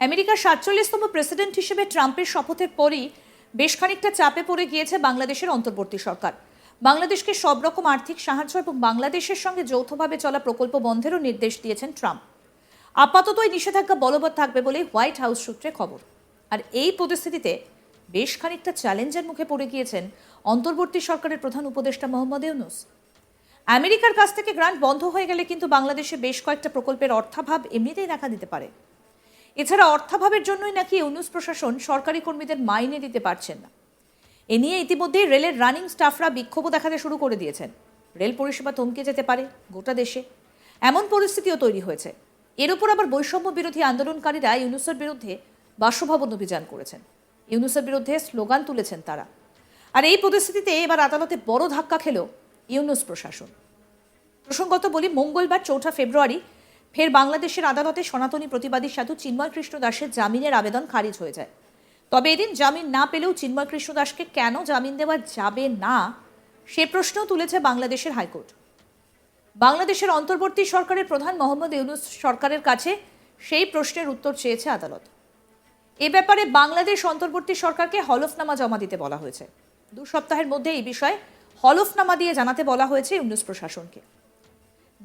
আমেরিকার ৪৭তম প্রেসিডেন্ট হিসেবে ট্রাম্পের শপথের পরই বেশ খানিকটা চাপে পড়ে গিয়েছে বাংলাদেশের অন্তর্বর্তী সরকার। বাংলাদেশকে সব রকম আর্থিক সাহায্য এবং বাংলাদেশের সঙ্গে যৌথভাবে চলা প্রকল্প বন্ধেরও নির্দেশ দিয়েছেন ট্রাম্প। আপাতত এই নিষেধাজ্ঞা বলবৎ থাকবে বলে হোয়াইট হাউস সূত্রে খবর। আর এই পরিস্থিতিতে বেশ খানিকটা চ্যালেঞ্জের মুখে পড়ে গিয়েছেন অন্তর্বর্তী সরকারের প্রধান উপদেষ্টা মোহাম্মদ ইউনূস। আমেরিকার কাছ থেকে গ্রান্ট বন্ধ হয়ে গেলে কিন্তু বাংলাদেশে বেশ কয়েকটা প্রকল্পের অর্থাভাব এমনিতেই দেখা দিতে পারে। এছাড়া অর্থাভাবের জন্যই নাকি ইউনূস প্রশাসন সরকারি কর্মীদের মাইনে দিতে পারছেন না। এ নিয়ে ইতিমধ্যেই রেলের রানিং স্টাফরা বিক্ষোভও দেখাতে শুরু করে দিয়েছেন। রেল পরিষেবা থমকে যেতে পারে গোটা দেশে, এমন পরিস্থিতিও তৈরি হয়েছে। এর উপর আবার বৈষম্য বিরোধী আন্দোলনকারীরা ইউনূসের বিরুদ্ধে বাসভবন অভিযান করেছেন। ইউনূসের বিরুদ্ধে স্লোগান তুলেছেন তারা। আর এই পরিস্থিতিতে এবার আদালতে বড় ধাক্কা খেল ইউনূস প্রশাসন। প্রসঙ্গত বলি, মঙ্গলবার ৪ ফেব্রুয়ারি ফের বাংলাদেশের আদালতে সনাতনী প্রতিবাদী সাধু চিন্ময় কৃষ্ণ দাসের জামিনের আবেদন খারিজ হয়ে যায়। তবে এদিন জামিন না পেলেও চিন্ময় কৃষ্ণ দাসকে কেন জামিন দেওয়া যাবে না সে প্রশ্নও তুলেছে বাংলাদেশের হাইকোর্ট। বাংলাদেশের অন্তর্বর্তী সরকারের প্রধান মোহাম্মদ ইউনূস সরকারের কাছে সেই প্রশ্নের উত্তর চেয়েছে আদালত। এ ব্যাপারে বাংলাদেশ অন্তর্বর্তী সরকারকে হলফনামা জমা দিতে বলা হয়েছে। 2 সপ্তাহের মধ্যে এই বিষয়ে হলফনামা দিয়ে জানাতে বলা হয়েছে ইউনূস প্রশাসনকে।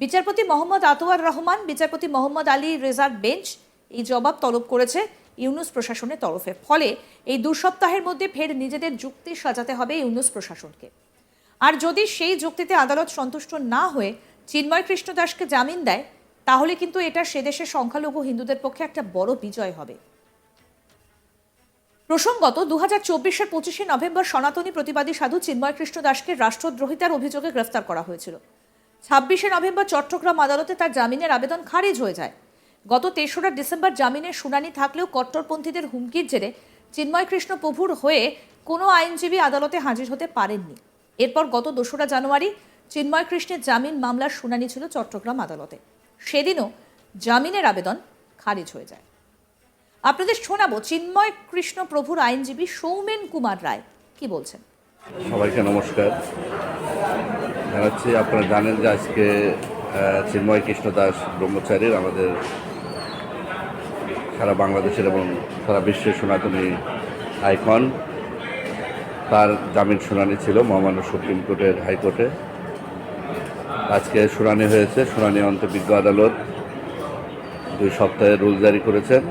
বিচারপতি মোহাম্মদ আতোয়ার রহমান, বিচারপতি মোহাম্মদ আলী রেজার বেঞ্চ এই জবাব তলব করেছে ইউনূস প্রশাসনের তরফে। ফলে এই 2 সপ্তাহের মধ্যে ফের নিজেদের যুক্তি সাজাতে হবে ইউনূস প্রশাসনকে। আর যদি সেই যুক্তিতে আদালত সন্তুষ্ট না হয়ে চিন্ময় কৃষ্ণ দাসকে জামিন দেয়, তাহলে কিন্তু এটা সে দেশের সংখ্যালঘু হিন্দুদের পক্ষে একটা বড় বিজয় হবে। প্রসঙ্গত 2024-এর 25শে নভেম্বর সনাতনী প্রতিবাদী সাধু চিন্ময় কৃষ্ণ দাসকে রাষ্ট্রদ্রোহিতার অভিযোগে গ্রেফতার করা হয়েছিল। 26শে নভেম্বর চট্টগ্রাম আদালতে তার জামিনের আবেদন খারিজ হয়ে যায়। গত 3রা ডিসেম্বর জামিনের শুনানি থাকলেও কট্টরপন্থীদের হুমকির জেরে চিন্ময় কৃষ্ণ প্রভুর হয়ে কোনো আইনজীবী আদালতে হাজির হতে পারেননি। এরপর গত 2রা জানুয়ারি চিন্ময় কৃষ্ণের জামিন মামলার শুনানি ছিল চট্টগ্রাম আদালতে। সেদিনও জামিনের আবেদন খারিজ হয়ে যায়। আপনাদের শোনাবো চিন্ময় কৃষ্ণ প্রভুর আইনজীবী সৌমেন কুমার রায় কি বলছেন। সবাইকে নমস্কার জানাচ্ছি। আপনারা জানেন যে আজকে চিন্ময় কৃষ্ণ দাস ব্রহ্মচারীর আমাদের সারা বাংলাদেশের এবং সারা বিশ্বের সনাতনী আইকন, তার জামিন শুনানি ছিল মহামান্য সুপ্রিম কোর্টের হাইকোর্টে। আজকে শুনানি হয়েছে। শুনানি অন্তে বিজ্ঞ আদালত 2 সপ্তাহের রুল জারি করেছেন।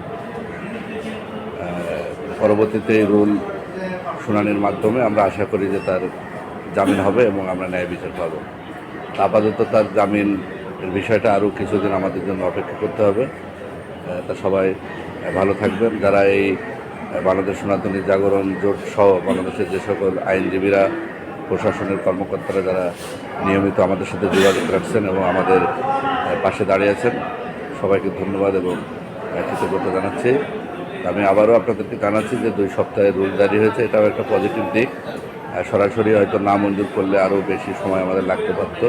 পরবর্তীতে এই রুল শুনানির মাধ্যমে আমরা আশা করি যে তার জামিন হবে এবং আমরা ন্যায় বিচার পাব। আপাতত তার জামিনের বিষয়টা আরও কিছুদিন আমাদের জন্য অপেক্ষা করতে হবে। তা সবাই ভালো থাকবেন। যারা এই বাংলাদেশ সনাতনী জাগরণ জোট সহ বাংলাদেশের যে সকল আইনজীবীরা, প্রশাসনের কর্মকর্তারা যারা নিয়মিত আমাদের সাথে যোগাযোগ রাখছেন এবং আমাদের পাশে দাঁড়িয়ে আছেন, সবাইকে ধন্যবাদ এবং কৃতজ্ঞতা জানাচ্ছি। আমি আবারও আপনাদেরকে জানাচ্ছি যে 2 সপ্তাহের রুল জারি হয়েছে, এটাও একটা পজিটিভ দিক। সরাসরি হয়তো না মঞ্জুর করলে আরও বেশি সময় আমাদের লাগতে পারত।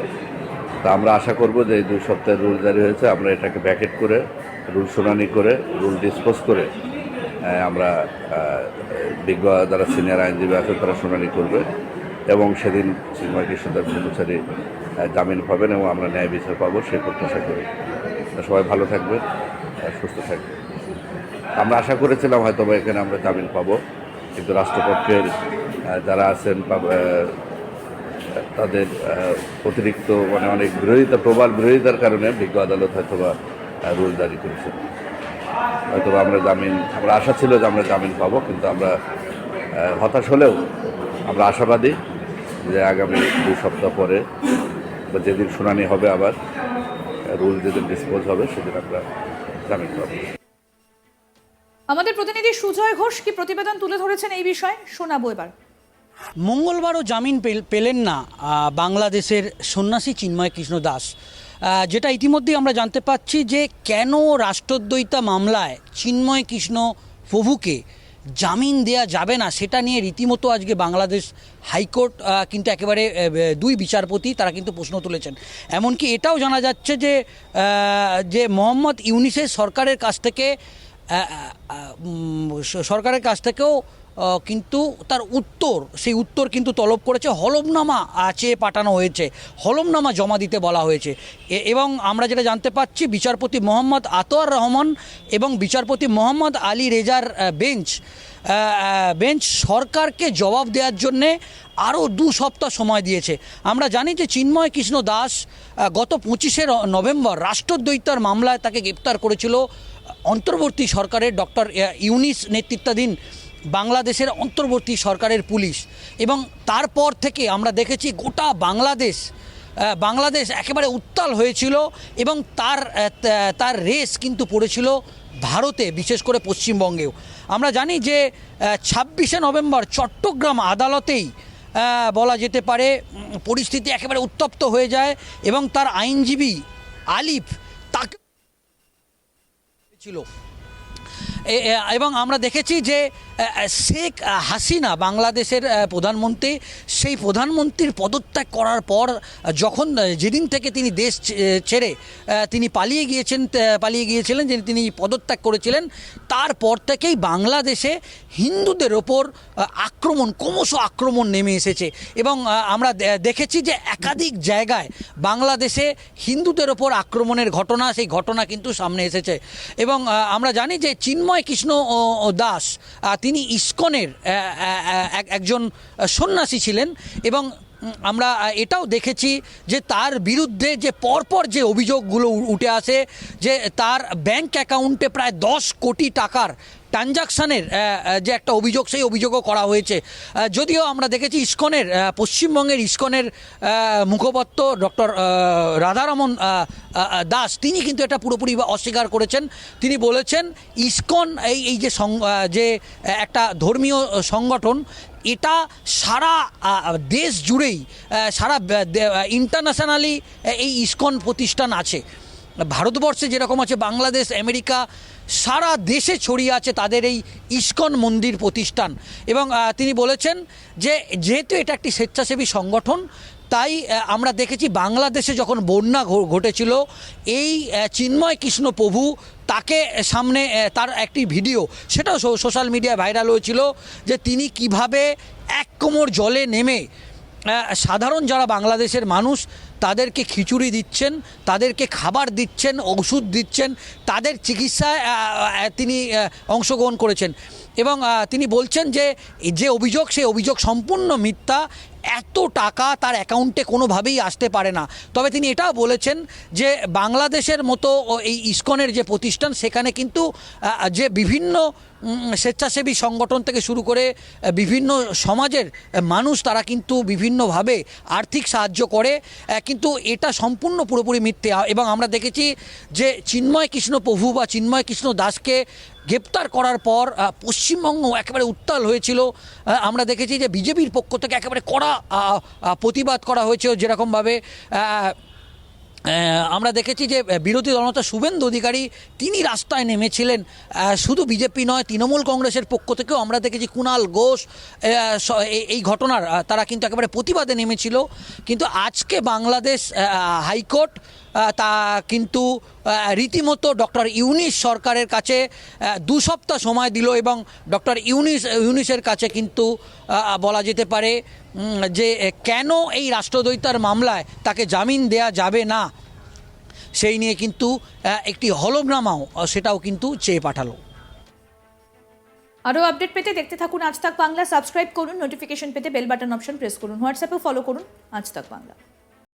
তা আমরা আশা করব যে এই 2 সপ্তাহের রুল জারি হয়েছে, আমরা এটাকে ব্যাকেট করে রুল শুনানি করে রুল ডিসপোজ করে আমরা বিজ্ঞ যারা সিনিয়র আইনজীবী আছে তারা শুনানি করবে এবং সেদিন চিন্ময় কৃষ্ণ দাস ব্রহ্মচারী জামিন পাবেন এবং আমরা ন্যায় বিচার পাবো সেই প্রত্যাশা করি। সবাই ভালো থাকবেন, সুস্থ থাকবেন। আমরা আশা করেছিলাম হয়তো এখানে আমরা জামিন পাবো, কিন্তু রাষ্ট্রপক্ষের যারা আছেন তাদের অতিরিক্ত অনেক বিরোধিতা, প্রবল বিরোধিতার কারণে বিজ্ঞ আদালত হয়তোবা রুল জারি করেছেন। হয়তোবা আমরা আশা ছিল যে আমরা জামিন পাবো, কিন্তু আমরা হতাশ হলেও আমরা আশাবাদী যে আগামী 2 সপ্তাহ পরে বা যেদিন শুনানি হবে, আবার রুল যেদিন ডিসপোজ হবে সেদিন আমরা জামিন পাবো। আমাদের প্রতিনিধি সুজয় ঘোষ কি প্রতিবেদন তুলে ধরেছেন এই বিষয়ে, শোনাবো এবার। মঙ্গলবারও জামিন পেলেন না বাংলাদেশের সন্ন্যাসী চিন্ময় কৃষ্ণ দাস। যেটা ইতিমধ্যেই আমরা জানতে পাচ্ছি যে কেন রাষ্ট্রদ্রোহিতা মামলায় চিন্ময় কৃষ্ণ প্রভুকে জামিন দেয়া যাবে না, সেটা নিয়ে রীতিমতো আজকে বাংলাদেশ হাইকোর্ট কিন্তু একেবারে 2 বিচারপতি তারা কিন্তু প্রশ্ন তুলেছেন। এমনকি এটাও জানা যাচ্ছে যে মোহাম্মদ ইউনূসের সরকারের কাছ থেকে সরকারের কাছ থেকেও কিন্তু তার সেই উত্তর কিন্তু তলব করেছে, হলফনামা চেয়ে পাঠানো হয়েছে, হলফনামা জমা দিতে বলা হয়েছে। এবং আমরা যেটা জানতে পাচ্ছি, বিচারপতি মোহাম্মদ আতোয়ার রহমান এবং বিচারপতি মোহাম্মদ আলী রেজার বেঞ্চ সরকারকে জবাব দেওয়ার জন্যে আরও 2 সপ্তাহ সময় দিয়েছে। আমরা জানি যে চিন্ময় কৃষ্ণ দাস গত 25শে নভেম্বর রাষ্ট্রদ্রোহিতার মামলায় তাকে গ্রেপ্তার করেছিল অন্তর্বর্তী সরকারের ডক্টর ইউনিস নেতৃত্বাধীন বাংলাদেশের অন্তর্বর্তী সরকারের পুলিশ। এবং তারপর থেকে আমরা দেখেছি গোটা বাংলাদেশ একেবারে উত্তাল হয়েছিল এবং তার রেস কিন্তু পড়েছিল ভারতে, বিশেষ করে পশ্চিমবঙ্গেও। আমরা জানি যে 26শে নভেম্বর চট্টগ্রাম আদালতেই বলা যেতে পারে পরিস্থিতি একেবারে উত্তপ্ত হয়ে যায় এবং তার আইনজীবী আলিফ তাকে ছিল। এবং আমরা দেখেছি যে শেখ হাসিনা বাংলাদেশের প্রধানমন্ত্রী, সেই প্রধানমন্ত্রীর পদত্যাগ করার পর যেদিন থেকে তিনি দেশ ছেড়ে তিনি পালিয়ে গিয়েছিলেন, যে তিনি পদত্যাগ করেছিলেন, তারপর থেকেই বাংলাদেশে হিন্দুদের ওপর ক্রমশ আক্রমণ নেমে এসেছে। এবং আমরা দেখেছি যে একাধিক জায়গায় বাংলাদেশে হিন্দুদের ওপর আক্রমণের সেই ঘটনা কিন্তু সামনে এসেছে। এবং আমরা জানি যে চিন্ময় কৃষ্ণ দাস তিনি ইসকনের একজন সন্ন্যাসী ছিলেন এবং আমরা এটাও দেখেছি যে তার বিরুদ্ধে যে পরপর যে অভিযোগগুলো উঠে আসে, যে তার ব্যাংক অ্যাকাউন্টে প্রায় 10 কোটি টাকার ট্রানজাকশানের যে একটা অভিযোগ, সেই অভিযোগও করা হয়েছে। যদিও আমরা দেখেছি পশ্চিমবঙ্গের ইসকনের মুখপাত্র ডক্টর রাধারমন দাস তিনি কিন্তু এটা পুরোপুরি অস্বীকার করেছেন। তিনি বলেছেন ইসকন এই যে একটা ধর্মীয় সংগঠন, এটা সারা দেশ জুড়েই সারা ইন্টারন্যাশনালি এই ইসকন প্রতিষ্ঠান আছে। ভারতবর্ষে যেরকম আছে, বাংলাদেশ, আমেরিকা, সারা দেশে ছড়িয়ে আছে তাদের এই ইসকন মন্দির প্রতিষ্ঠান। এবং তিনি বলেছেন যে যেহেতু এটা একটি স্বেচ্ছাসেবী সংগঠন, তাই আমরা দেখেছি বাংলাদেশে যখন বন্যা ঘটেছিল, এই চিন্ময় কৃষ্ণ প্রভু তাকে সামনে তার একটি ভিডিও, সেটাও সোশ্যাল মিডিয়ায় ভাইরাল হয়েছিল, যে তিনি কিভাবে 1 কোমর জলে নেমে সাধারণ যারা বাংলাদেশের মানুষ তাদেরকে খিচুড়ি দিচ্ছেন, তাদেরকে খাবার দিচ্ছেন, ওষুধ দিচ্ছেন, তাদের চিকিৎসায় তিনি অংশগ্রহণ করেছেন। এবং তিনি বলছেন যে অভিযোগ, সেই অভিযোগ সম্পূর্ণ মিথ্যা, এত টাকা তার অ্যাকাউন্টে কোনোভাবেই আসতে পারে না। তবে তিনি এটাও বলেছেন যে বাংলাদেশের মতো এই ইসকনের যে প্রতিষ্ঠান, সেখানে কিন্তু যে বিভিন্ন স্বেচ্ছাসেবী সংগঠন থেকে শুরু করে বিভিন্ন সমাজের মানুষ, তারা কিন্তু বিভিন্নভাবে আর্থিক সাহায্য করে, কিন্তু এটা সম্পূর্ণ পুরোপুরি মিথ্যে। এবং আমরা দেখেছি যে চিন্ময় কৃষ্ণ প্রভু বা চিন্ময় কৃষ্ণ দাসকে গ্রেপ্তার করার পর পশ্চিমবঙ্গ একেবারে উত্তাল হয়েছিল। আমরা দেখেছি যে বিজেপির পক্ষ থেকে একেবারে কড়া প্রতিবাদ করা হয়েছিল, যেরকমভাবে আমরা দেখেছি যে বিরোধী দলনেতা শুভেন্দু অধিকারী তিনি রাস্তায় নেমেছিলেন। শুধু বিজেপি নয়, তৃণমূল কংগ্রেসের পক্ষ থেকেও আমরা দেখেছি কুণাল ঘোষ এই ঘটনার তারা কিন্তু একেবারে প্রতিবাদে নেমেছিল। কিন্তু আজকে বাংলাদেশ হাইকোর্ট তা কিন্তু রীতিমতো ডক্টর ইউনিস সরকারের কাছে 2 সপ্তাহ সময় দিল এবং ডক্টর ইউনিসের কাছে কিন্তু বলা যেতে পারে যে কেন এই রাষ্ট্রদ্রোহিতার মামলায় তাকে জামিন দেয়া যাবে না, সেই নিয়ে কিন্তু একটি হলফনামাও সেটাও কিন্তু চেয়ে পাঠালো। আরও আপডেট পেতে দেখতে থাকুন আজ তাক বাংলা, সাবস্ক্রাইব করুন, নোটিফিকেশন পেতে বেল বাটন অপশন প্রেস করুন, হোয়াটসঅ্যাপে ফলো করুন আজ তাক বাংলা।